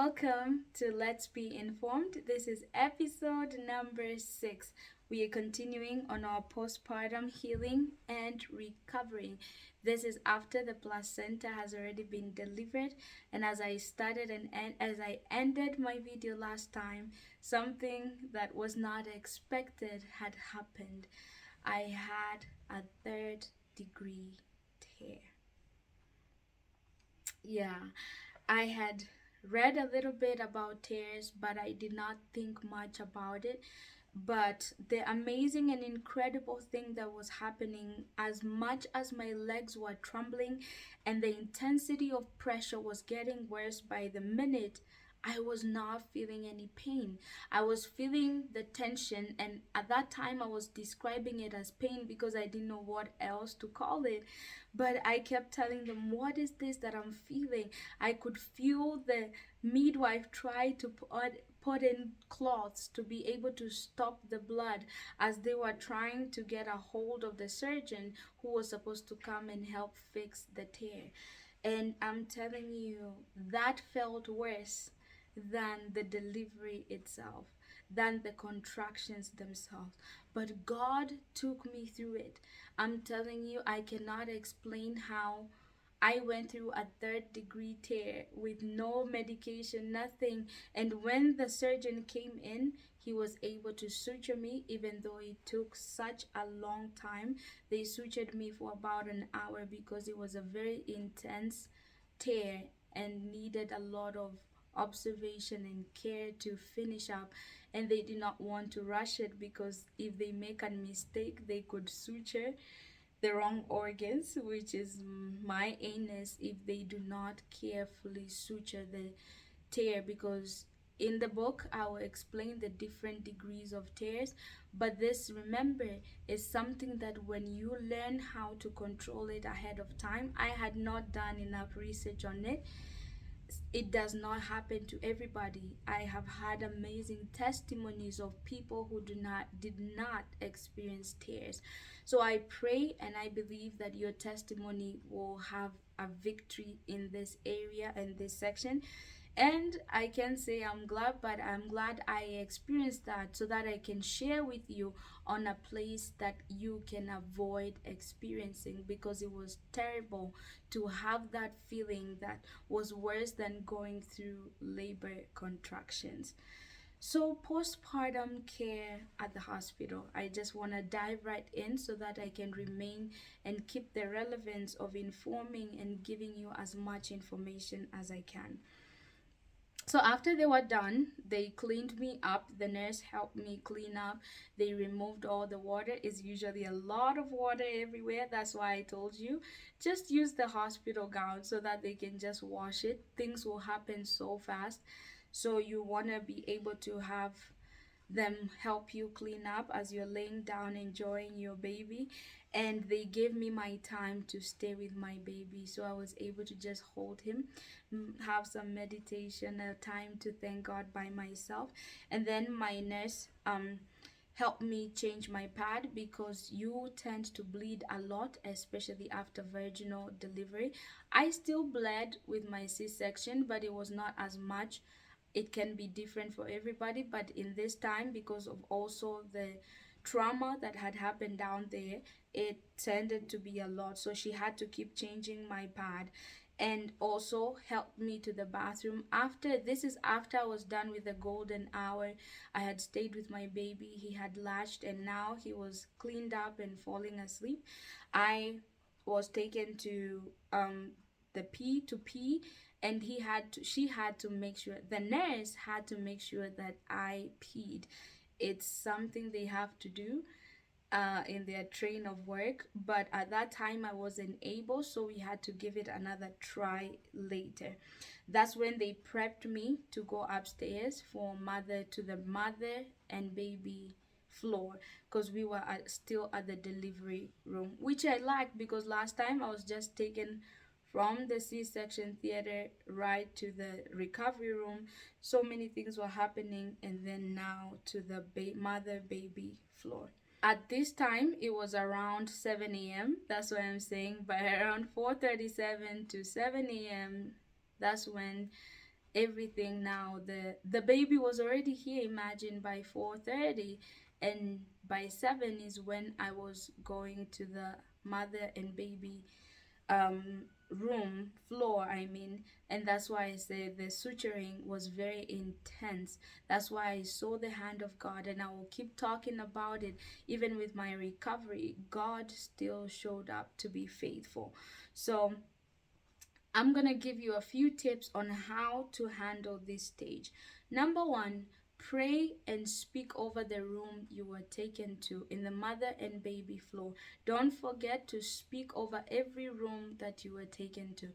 welcome to Let's Be Informed. This is episode number 6. We are continuing on our postpartum healing and recovery. This is after the placenta has already been delivered, and as I started and as I ended my video last time, something that was not expected had happened. I had a third degree tear. Yeah, I had read a little bit about tears, but I did not think much about it. But the amazing and incredible thing that was happening, as much as my legs were trembling and the intensity of pressure was getting worse by the minute, I was not feeling any pain. I was feeling the tension, and at that time, I was describing it as pain because I didn't know what else to call it. But I kept telling them, "What is this that I'm feeling?" I could feel the midwife try to put in cloths to be able to stop the blood as they were trying to get a hold of the surgeon who was supposed to come and help fix the tear. And I'm telling you, that felt worse than the delivery itself, than the contractions themselves. But God took me through it. I'm telling you, I cannot explain how I went through a third degree tear with no medication, nothing. And when the surgeon came in, he was able to suture me, even though it took such a long time. They sutured me for about an hour because it was a very intense tear and needed a lot of observation and care to finish up, and they did not want to rush it because if they make a mistake they could suture the wrong organs, which is my anus, if they do not carefully suture the tear. Because in the book I will explain the different degrees of tears, but this, remember, is something that when you learn how to control it ahead of time, I had not done enough research on it. It does not happen to everybody. I have had amazing testimonies of people who did not experience tears. So I pray and I believe that your testimony will have a victory in this area and this section. And I can say I'm glad, but I'm glad I experienced that so that I can share with you on a place that you can avoid experiencing, because it was terrible to have that feeling that was worse than going through labor contractions. So, postpartum care at the hospital. I just want to dive right in so that I can remain and keep the relevance of informing and giving you as much information as I can. So after they were done, they cleaned me up. The nurse helped me clean up. They removed all the water. It's usually a lot of water everywhere. That's why I told you, just use the hospital gown so that they can just wash it. Things will happen so fast. So you want to be able to have them help you clean up as you're laying down enjoying your baby. And they gave me my time to stay with my baby, so I was able to just hold him, have some meditation, a time to thank God by myself. And then my nurse helped me change my pad, because you tend to bleed a lot, especially after vaginal delivery. I still bled with my C-section, but it was not as much. It can be different for everybody, but in this time, because of also the trauma that had happened down there, it tended to be a lot. So she had to keep changing my pad and also helped me to the bathroom. After this is after I was done with the golden hour. I had stayed with my baby. He had latched and now he was cleaned up and falling asleep. I was taken to the pee, and she had to make sure, the nurse had to make sure that I peed. It's something they have to do in their train of work, but at that time I wasn't able, so we had to give it another try later. That's when they prepped me to go upstairs for the mother and baby floor, because we were still at the delivery room, which I liked, because last time I was just taken from the C-section theater right to the recovery room. So many things were happening, and then now to the mother baby floor. At this time it was around 7 a.m. That's what I'm saying. By around 4:37 to 7 a.m., that's when everything now. The baby was already here, imagine, by 4:30, and by 7 is when I was going to the mother and baby room floor, I mean. And that's why I say the suturing was very intense. That's why I saw the hand of God, and I will keep talking about it. Even with my recovery, God still showed up to be faithful. So I'm gonna give you a few tips on how to handle this stage. Number one, pray and speak over the room you were taken to in the mother and baby floor. Don't forget to speak over every room that you were taken to.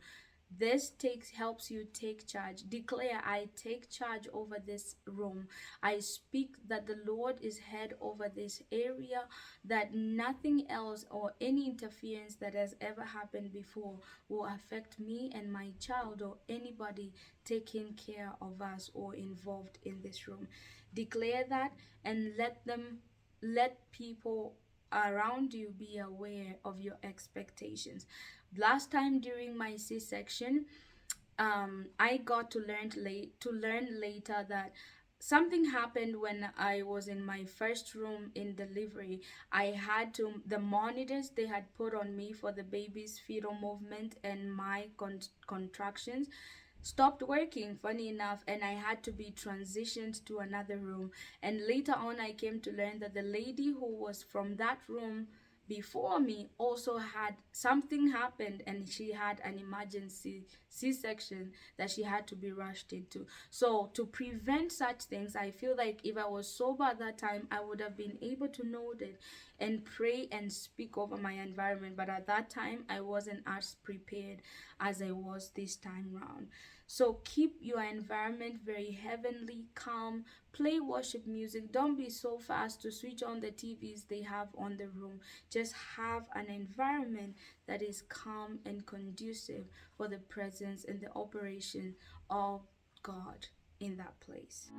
This takes helps you take charge. Declare, I take charge over this room. I speak that the Lord is head over this area, that nothing else or any interference that has ever happened before will affect me and my child or anybody taking care of us or involved in this room. Declare that, and let people around you be aware of your expectations. Last time during my C-section, I got to learn later that something happened when I was in my first room in delivery. I had to the monitors they had put on me for the baby's fetal movement and my contractions stopped working, funny enough, and I had to be transitioned to another room. And later on I came to learn that the lady who was from that room before me also had something happened, and she had an emergency C-section that she had to be rushed into. So to prevent such things, I feel like if I was sober at that time, I would have been able to note it and pray and speak over my environment. But at that time, I wasn't as prepared as I was this time round. So keep your environment very heavenly, calm. Play worship music. Don't be so fast to switch on the TVs they have on the room. Just have an environment that is calm and conducive for the presence and the operation of God in that place.